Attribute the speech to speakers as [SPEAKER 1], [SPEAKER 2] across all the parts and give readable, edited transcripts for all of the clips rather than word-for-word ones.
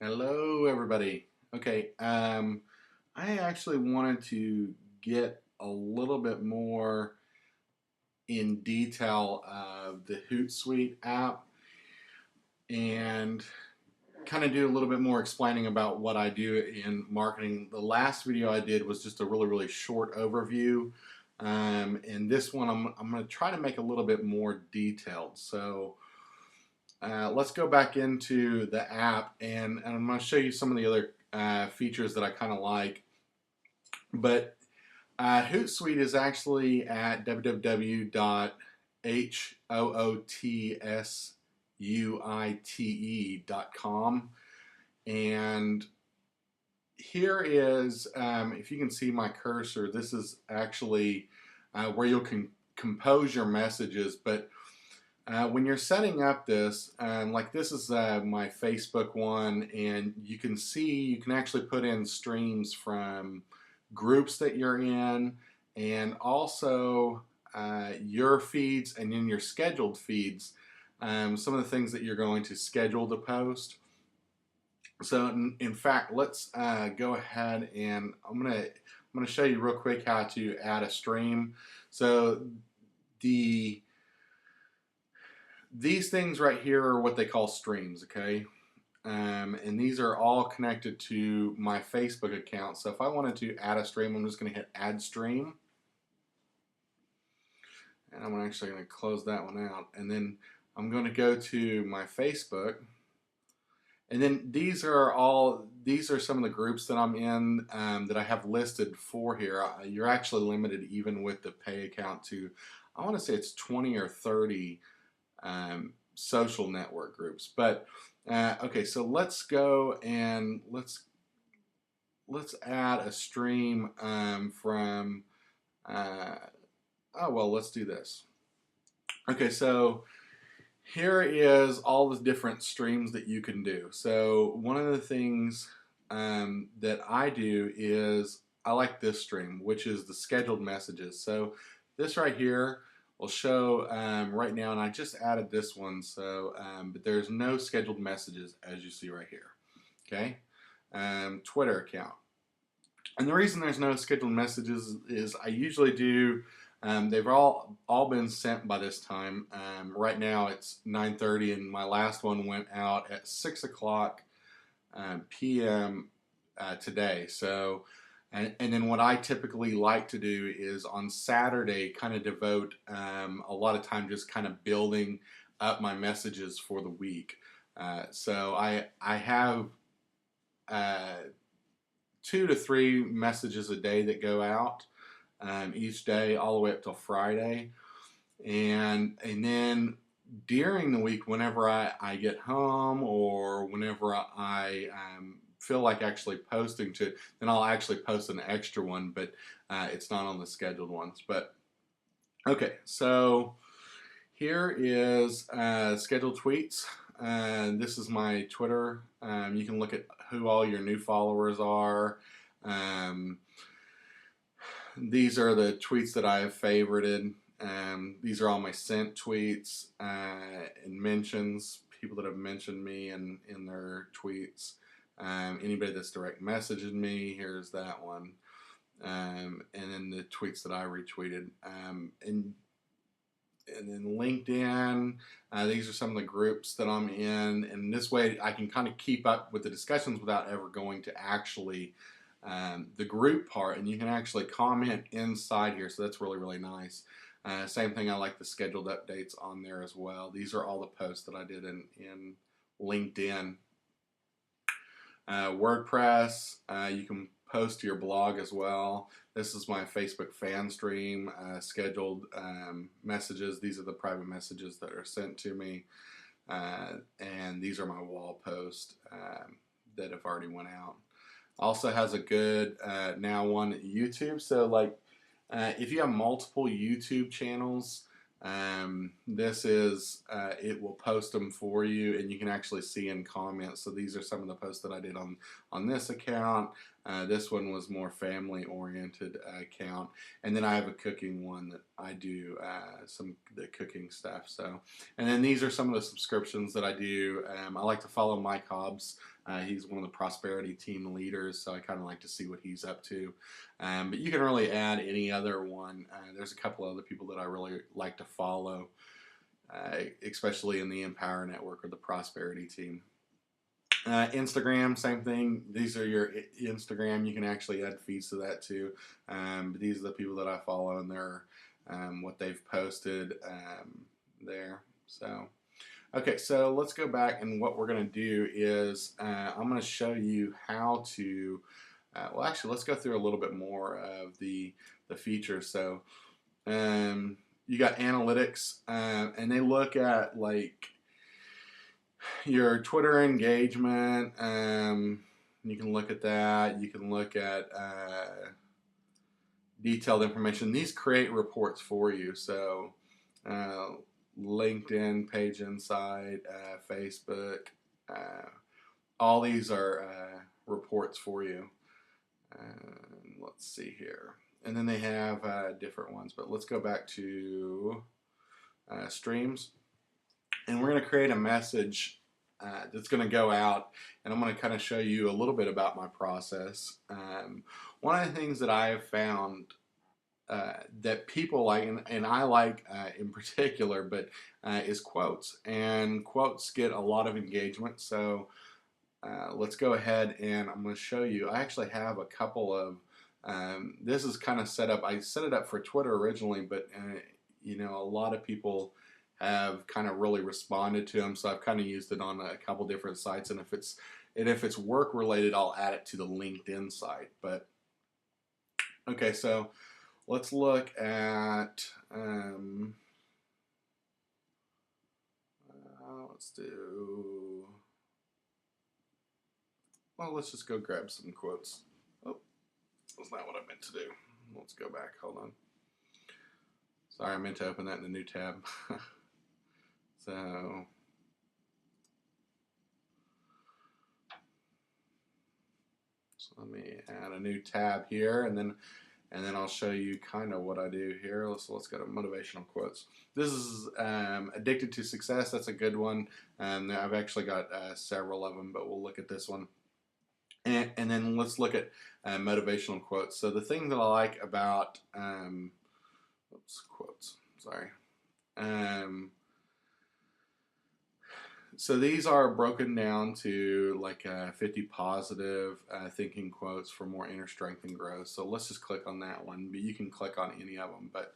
[SPEAKER 1] Hello, everybody. Okay, I actually wanted to get a little bit more in detail of the Hootsuite app and kind of do a little bit more explaining about what I do in marketing. The last video I did was just a really short overview. And this one I'm going to try to make a little bit more detailed. So let's go back into the app and I'm going to show you some of the other features that I kind of like. But Hootsuite is actually at www.hootsuite.com. And here is, if you can see my cursor, this is actually where you can compose your messages. But when you're setting up this, like this is my Facebook one, and you can see you can actually put in streams from groups that you're in, and also your feeds, and in your scheduled feeds, some of the things that you're going to schedule to post. So in fact, let's go ahead and I'm gonna show you real quick how to add a stream. So these things right here are what they call streams, okay? And these are all connected to my Facebook account. So if I wanted to add a stream, I'm just going to hit add stream. And I'm actually going to close that one out. And then I'm going to go to my Facebook. And then these are some of the groups that I'm in that I have listed for here. You're actually limited even with the pay account to, I want to say it's 20 or 30 social network groups. But okay, so let's go and let's add a stream from oh well, let's do this. Okay, so here is all the different streams that you can do. So one of the things that I do is I like this stream, which is the scheduled messages. So this right here will show right now, and I just added this one, so but there's no scheduled messages as you see right here. Okay, Twitter account, and the reason there's no scheduled messages is I usually do. They've all been sent by this time. Right now it's 9:30, and my last one went out at 6 o'clock p.m. Today. So. And then what I typically like to do is on Saturday kind of devote a lot of time just kind of building up my messages for the week. So I have 2 to 3 messages a day that go out each day all the way up till Friday. And then during the week, whenever I get home or whenever I feel like actually posting to, then I'll actually post an extra one, but it's not on the scheduled ones. But okay, so here is scheduled tweets. This is my Twitter. You can look at who all your new followers are. These are the tweets that I have favorited. These are all my sent tweets and mentions, people that have mentioned me in their tweets. Anybody that's direct messaged me, here's that one. And then the tweets that I retweeted. And then LinkedIn, these are some of the groups that I'm in. And this way I can kind of keep up with the discussions without ever going to actually the group part. And you can actually comment inside here. So that's really nice. Same thing, I like the scheduled updates on there as well. These are all the posts that I did in LinkedIn. WordPress, you can post to your blog as well. This is my Facebook fan stream, scheduled messages. These are the private messages that are sent to me. And these are my wall posts that have already went out. Also has a good now one at YouTube. So like if you have multiple YouTube channels, this is it will post them for you, and you can actually see in comments. So these are some of the posts that I did on this account. This one was more family oriented account, and then I have a cooking one that I do the cooking stuff. So, and then these are some of the subscriptions that I do. I like to follow Mike Hobbs He's one of the prosperity team leaders, so I kind of like to see what he's up to. But you can really add any other one. There's a couple other people that I really like to follow, especially in the Empower Network or the prosperity team. Instagram, same thing. These are your Instagram. You can actually add feeds to that too. But these are the people that I follow, and they're what they've posted there. So, okay, so let's go back, and what we're going to do is I'm going to show you how to. Well, actually, let's go through a little bit more of the features. So, you got analytics, and they look at like your Twitter engagement. You can look at that. You can look at detailed information. These create reports for you. So LinkedIn, Page Insight, Facebook, all these are reports for you. Let's see here. And then they have different ones, but let's go back to streams. And we're going to create a message that's going to go out, and I'm going to kind of show you a little bit about my process. One of the things that I have found that people like, and I like in particular, but is quotes. And quotes get a lot of engagement. So let's go ahead, and I'm going to show you. I actually have a couple of, this is kind of set up. I set it up for Twitter originally, but you know, a lot of people have kind of really responded to them, so I've kind of used it on a couple different sites. And if it's work related, I'll add it to the LinkedIn site. But okay, so let's look at let's do. Well, let's just go grab some quotes. Oh, that's not what I meant to do. Let's go back. Hold on. Sorry, I meant to open that in a new tab. So let me add a new tab here, and then I'll show you kind of what I do here. Let's go to motivational quotes. This is Addicted to Success. That's a good one. I've actually got several of them, but we'll look at this one. And then let's look at motivational quotes. So the thing that I like about quotes. Sorry. So these are broken down to like 50 positive thinking quotes for more inner strength and growth. So let's just click on that one, but you can click on any of them. But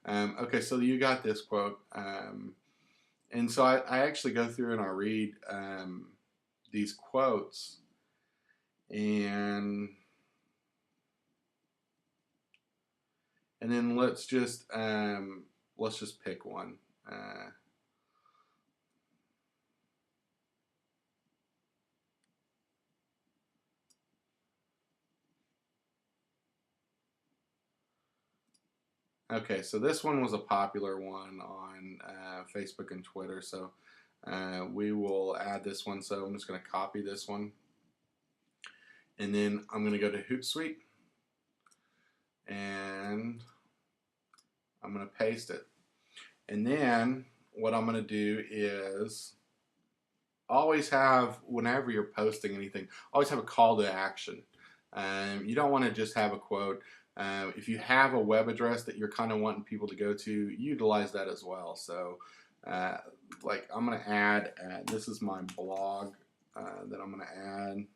[SPEAKER 1] okay, so you got this quote. And so I actually go through and I read these quotes, and then let's just pick one. Okay, so this one was a popular one on Facebook and Twitter, so we will add this one. So I'm just going to copy this one, and then I'm going to go to Hootsuite, and I'm going to paste it. And then what I'm going to do is always have, whenever you're posting anything, always have a call to action. You don't want to just have a quote. If you have a web address that you're kind of wanting people to go to, utilize that as well. So like I'm going to add, this is my blog that I'm going to add.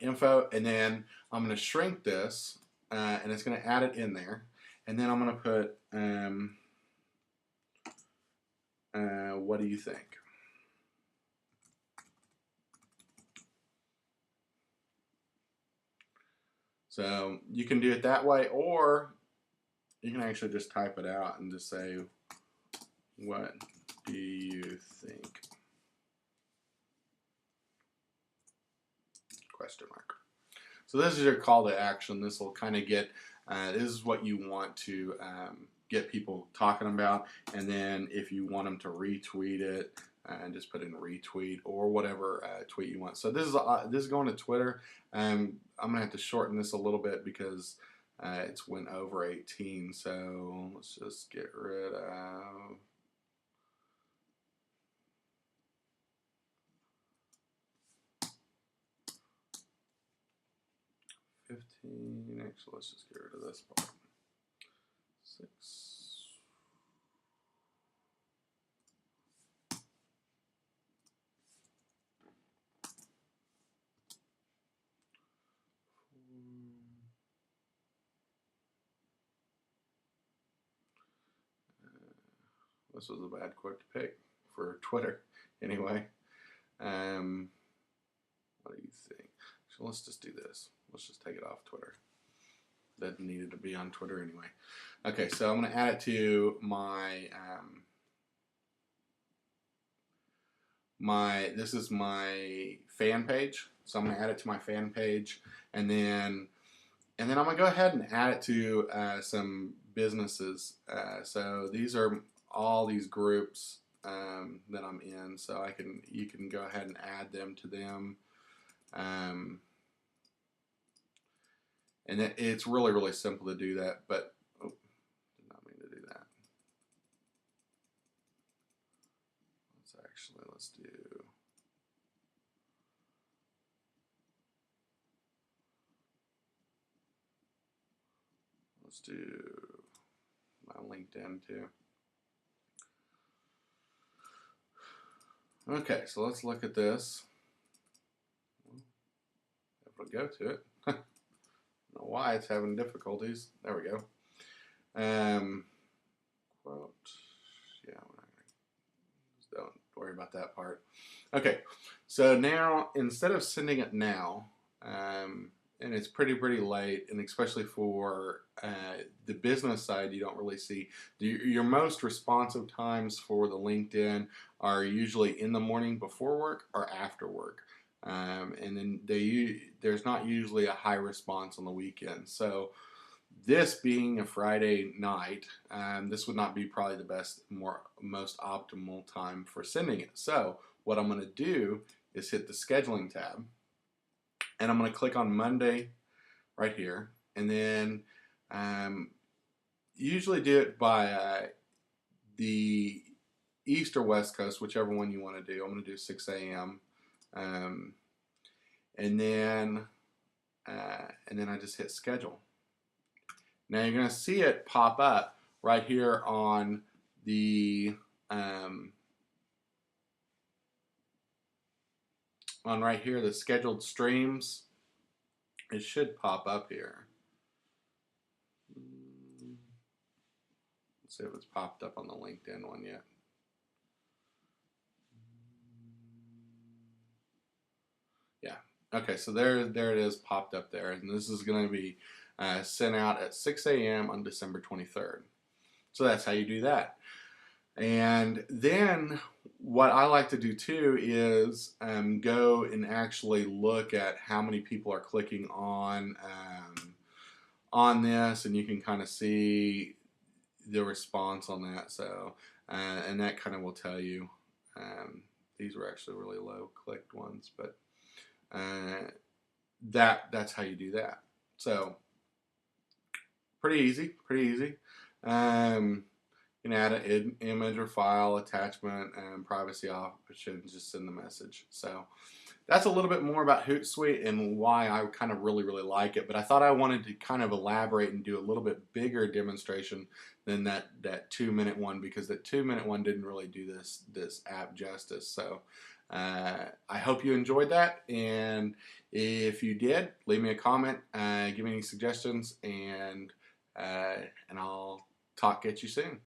[SPEAKER 1] .info, and then I'm going to shrink this, and it's going to add it in there. And then I'm going to put, what do you think? So you can do it that way, or you can actually just type it out and just say, what do you think? Question mark. So this is your call to action. This will kind of get, this is what you want to get people talking about. And then if you want them to retweet it, and just put in retweet or whatever tweet you want. So this is going to Twitter. I'm gonna have to shorten this a little bit because It's went over 18, so let's just get rid of 15. Actually, let's just get rid of this part. 6. This was a bad quote to pick for Twitter. Anyway, what do you think? So let's just do this. Let's just take it off Twitter. That needed to be on Twitter anyway. Okay, so I'm going to add it to my this is my fan page. So I'm going to add it to my fan page, and then I'm going to go ahead and add it to some businesses. So these are all these groups that I'm in. So you can go ahead and add them to them. And it's really, really simple to do that, but oh, did not mean to do that. Let's do my LinkedIn too. Okay, so let's look at this. Able to go to it. I don't know why it's having difficulties. There we go. Quote. Yeah, just don't worry about that part. Okay, so now instead of sending it now, and it's pretty late, and especially for the business side, you don't really see your most responsive times for the LinkedIn are usually in the morning before work or after work, and then there's not usually a high response on the weekend. So this being a Friday night, this would not be probably the most optimal time for sending it. So what I'm going to do is hit the scheduling tab, and I'm going to click on Monday right here, and then usually do it by the East or West Coast, whichever one you want to do. I'm going to do 6 a.m. And then I just hit schedule. Now you're going to see it pop up right here on the right here, the scheduled streams. It should pop up here. Let's see if it's popped up on the LinkedIn one yet. Yeah. Okay, so there it is, popped up there, and this is going to be sent out at 6 a.m. on December 23rd. So that's how you do that. And then what I like to do too is go and actually look at how many people are clicking on this, and you can kind of see the response on that. So and that kind of will tell you these were actually really low clicked ones, but that's how you do that. So pretty easy. You can add an image or file, attachment, and privacy option, just send the message. So that's a little bit more about Hootsuite and why I kind of really like it. But I thought I wanted to kind of elaborate and do a little bit bigger demonstration than that 2-minute one, because that 2-minute one didn't really do this app justice. So I hope you enjoyed that, and if you did, leave me a comment, give me any suggestions, and I'll get you soon.